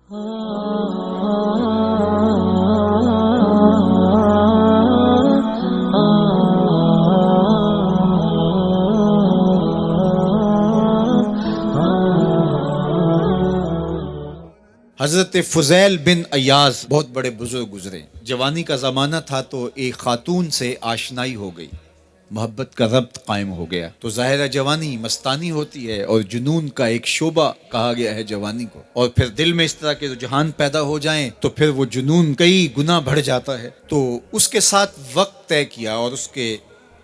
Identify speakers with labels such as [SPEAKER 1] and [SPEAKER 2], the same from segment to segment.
[SPEAKER 1] حضرت فضیل بن ایاز بہت بڑے بزرگ گزرے. جوانی کا زمانہ تھا تو ایک خاتون سے آشنائی ہو گئی، محبت کا ربط قائم ہو گیا. تو ظاہرہ جوانی مستانی ہوتی ہے اور جنون کا ایک شعبہ کہا گیا ہے جوانی کو، اور پھر دل میں اس طرح کے رجحان پیدا ہو جائیں تو پھر وہ جنون کئی گنا بڑھ جاتا ہے. تو اس کے ساتھ وقت طے کیا اور اس کے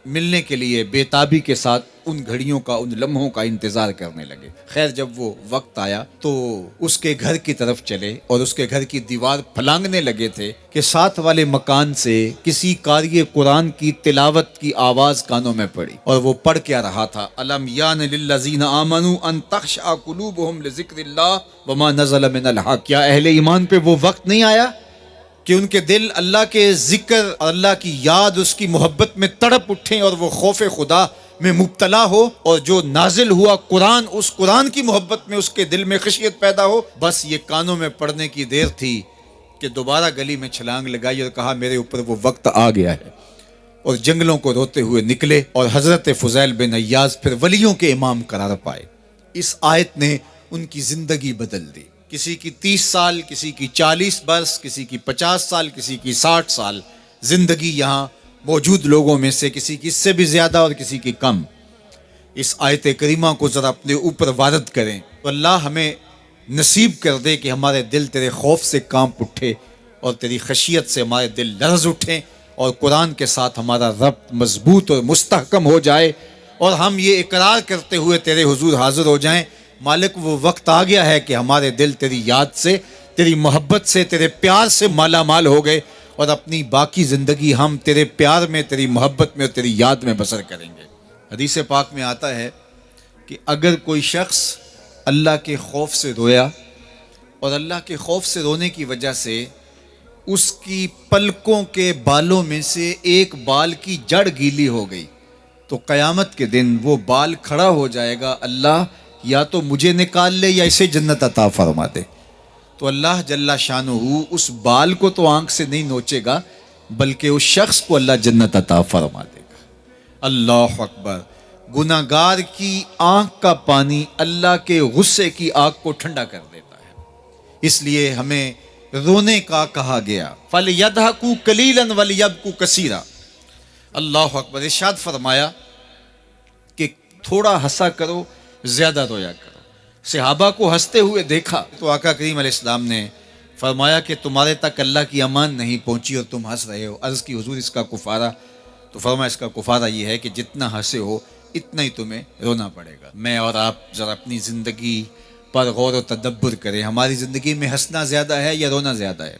[SPEAKER 1] ملنے کے لیے بے تابی کے ساتھ ان گھڑیوں کا، ان لمحوں کا انتظار کرنے لگے. خیر جب وہ وقت آیا تو اس کے گھر کی طرف چلے اور اس کے گھر کی دیوار پھلانگنے لگے تھے کہ ساتھ والے مکان سے کسی قاری قرآن کی تلاوت کی آواز کانوں میں پڑی. اور وہ پڑھ کیا رہا تھا، الم یان للذین آمنوا ان تخشع قلوبهم لذکر اللہ وما نزل من الحق. کیا اہل ایمان پہ وہ وقت نہیں آیا کہ ان کے دل اللہ کے ذکر اور اللہ کی یاد، اس کی محبت میں تڑپ اٹھیں اور وہ خوف خدا میں مبتلا ہو، اور جو نازل ہوا قرآن، اس قرآن کی محبت میں اس کے دل میں خشیت پیدا ہو. بس یہ کانوں میں پڑنے کی دیر تھی کہ دوبارہ گلی میں چھلانگ لگائی اور کہا میرے اوپر وہ وقت آ گیا ہے، اور جنگلوں کو روتے ہوئے نکلے. اور حضرت فضیل بن ایاز پھر ولیوں کے امام قرار پائے. اس آیت نے ان کی زندگی بدل دی. کسی کی 30 سال، کسی کی 40 برس، کسی کی 50 سال، کسی کی 60 سال زندگی یہاں موجود لوگوں میں سے کسی کی اس سے بھی زیادہ اور کسی کی کم. اس آیت کریمہ کو ذرا اپنے اوپر وارد کریں تو اللہ ہمیں نصیب کر دے کہ ہمارے دل تیرے خوف سے کانپ اٹھے اور تیری خشیت سے ہمارے دل لرز اٹھیں، اور قرآن کے ساتھ ہمارا ربط مضبوط اور مستحکم ہو جائے، اور ہم یہ اقرار کرتے ہوئے تیرے حضور حاضر ہو جائیں، مالک وہ وقت آ گیا ہے کہ ہمارے دل تیری یاد سے، تیری محبت سے، تیرے پیار سے مالا مال ہو گئے، اور اپنی باقی زندگی ہم تیرے پیار میں، تیری محبت میں اور تیری یاد میں بسر کریں گے. حدیث پاک میں آتا ہے کہ اگر کوئی شخص اللہ کے خوف سے رویا اور اللہ کے خوف سے رونے کی وجہ سے اس کی پلکوں کے بالوں میں سے ایک بال کی جڑ گیلی ہو گئی تو قیامت کے دن وہ بال کھڑا ہو جائے گا، اللہ یا تو مجھے نکال لے یا اسے جنت عطا فرما دے. تو اللہ جل شانہ اس بال کو تو آنکھ سے نہیں نوچے گا، بلکہ اس شخص کو اللہ جنت عطا فرما دے گا. اللہ اکبر. گناہگار کی آنکھ کا پانی اللہ کے غصے کی آگ کو ٹھنڈا کر دیتا ہے. اس لیے ہمیں رونے کا کہا گیا، فَلْيَضْحَكُوا قَلِيلًا وَلْيَبْكُوا كَثِيرًا. اللہ اکبر. ارشاد فرمایا کہ تھوڑا ہنسا کرو، زیادہ رویا کرو. صحابہ کو ہنستے ہوئے دیکھا تو آقا کریم علیہ السلام نے فرمایا کہ تمہارے تک اللہ کی امان نہیں پہنچی اور تم ہنس رہے ہو. عرض کی حضور اس کا کفارہ؟ تو فرمایا اس کا کفارہ یہ ہے کہ جتنا ہنسے ہو اتنا ہی تمہیں رونا پڑے گا. میں اور آپ ذرا اپنی زندگی پر غور و تدبر کریں. ہماری زندگی میں ہنسنا زیادہ ہے یا رونا زیادہ ہے؟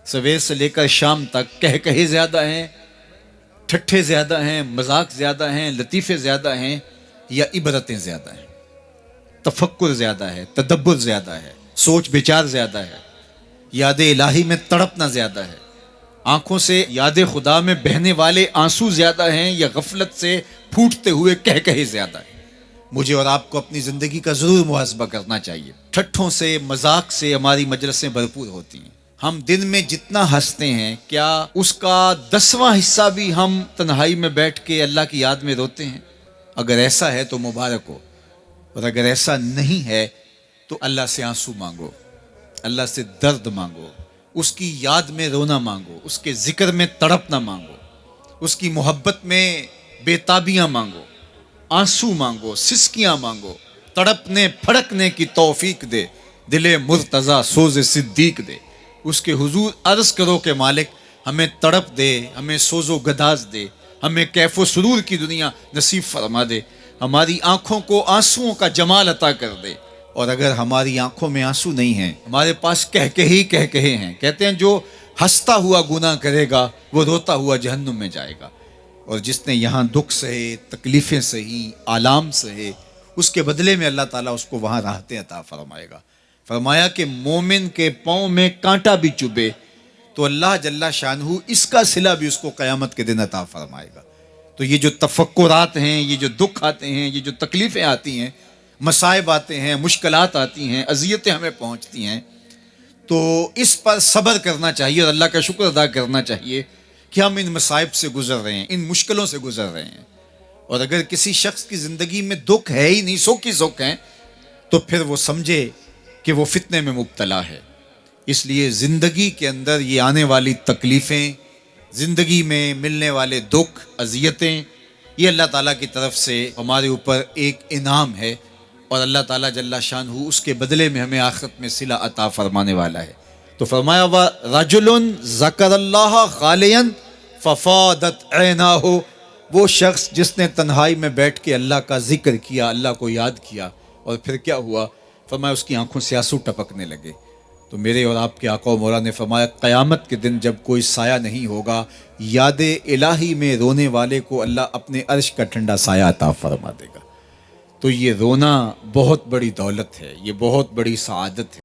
[SPEAKER 1] سویر سے لے کر شام تک کہے زیادہ ہیں، ٹھٹھے زیادہ ہیں، مذاق زیادہ ہیں، لطیفے زیادہ ہیں، یا عبرتیں زیادہ ہیں؟ تفکر زیادہ ہے، تدبر زیادہ ہے، سوچ بچار زیادہ ہے، یاد الہی میں تڑپنا زیادہ ہے، آنکھوں سے یاد خدا میں بہنے والے آنسو زیادہ ہیں، یا غفلت سے پھوٹتے ہوئے کہے زیادہ ہیں؟ مجھے اور آپ کو اپنی زندگی کا ضرور محاسبہ کرنا چاہیے. ٹھٹھوں سے، مذاق سے ہماری مجلسیں بھرپور ہوتی ہیں. ہم دن میں جتنا ہنستے ہیں کیا اس کا 10واں حصہ بھی ہم تنہائی میں بیٹھ کے اللہ کی یاد میں روتے ہیں؟ اگر ایسا ہے تو مبارک ہو، اور اگر ایسا نہیں ہے تو اللہ سے آنسو مانگو، اللہ سے درد مانگو، اس کی یاد میں رونا مانگو، اس کے ذکر میں تڑپنا مانگو، اس کی محبت میں بے تابیاں مانگو، آنسو مانگو، سسکیاں مانگو. تڑپنے پھڑکنے کی توفیق دے، دل مرتضیٰ سوز صدیق دے. اس کے حضور عرض کرو کہ مالک ہمیں تڑپ دے، ہمیں سوز و گداز دے، ہمیں کیف و سرور کی دنیا نصیب فرما دے، ہماری آنکھوں کو آنسوؤں کا جمال عطا کر دے. اور اگر ہماری آنکھوں میں آنسو نہیں ہیں، ہمارے پاس کہے ہیں، کہتے ہیں جو ہنستا ہوا گناہ کرے گا وہ روتا ہوا جہنم میں جائے گا، اور جس نے یہاں دکھ سہے، تکلیفیں سہی، آلام سہے، اس کے بدلے میں اللہ تعالیٰ اس کو وہاں راحتیں عطا فرمائے گا. فرمایا کہ مومن کے پاؤں میں کانٹا بھی چبھے تو اللہ جل شانہ اس کا صلہ بھی اس کو قیامت کے دن عطا فرمائے گا. تو یہ جو تفکرات ہیں، یہ جو دکھ آتے ہیں، یہ جو تکلیفیں آتی ہیں، مصائب آتے ہیں، مشکلات آتی ہیں، اذیتیں ہمیں پہنچتی ہیں، تو اس پر صبر کرنا چاہیے اور اللہ کا شکر ادا کرنا چاہیے کہ ہم ان مصائب سے گزر رہے ہیں، ان مشکلوں سے گزر رہے ہیں۔ اور اگر کسی شخص کی زندگی میں دکھ ہے ہی نہیں، سکھ ہی سکھ ہیں، تو پھر وہ سمجھے کہ وہ فتنے میں مبتلا ہے۔ اس لیے زندگی کے اندر یہ آنے والی تکلیفیں، زندگی میں ملنے والے دکھ، اذیتیں، یہ اللہ تعالیٰ کی طرف سے ہمارے اوپر ایک انعام ہے، اور اللہ تعالیٰ جل شانہ اس کے بدلے میں ہمیں آخرت میں صلہ عطا فرمانے والا ہے۔ تو فرمایا رجل ذکر اللہ خالیا ففاضت عیناہ، وہ شخص جس نے تنہائی میں بیٹھ کے اللہ کا ذکر کیا، اللہ کو یاد کیا، اور پھر کیا ہوا؟ فرمایا اس کی آنکھوں سے آنسو ٹپکنے لگے۔ تو میرے اور آپ کے آقا و مولا نے فرمایا قیامت کے دن جب کوئی سایہ نہیں ہوگا، یاد الہی میں رونے والے کو اللہ اپنے عرش کا ٹھنڈا سایہ عطا فرما دے گا۔ تو یہ رونا بہت بڑی دولت ہے، یہ بہت بڑی سعادت ہے۔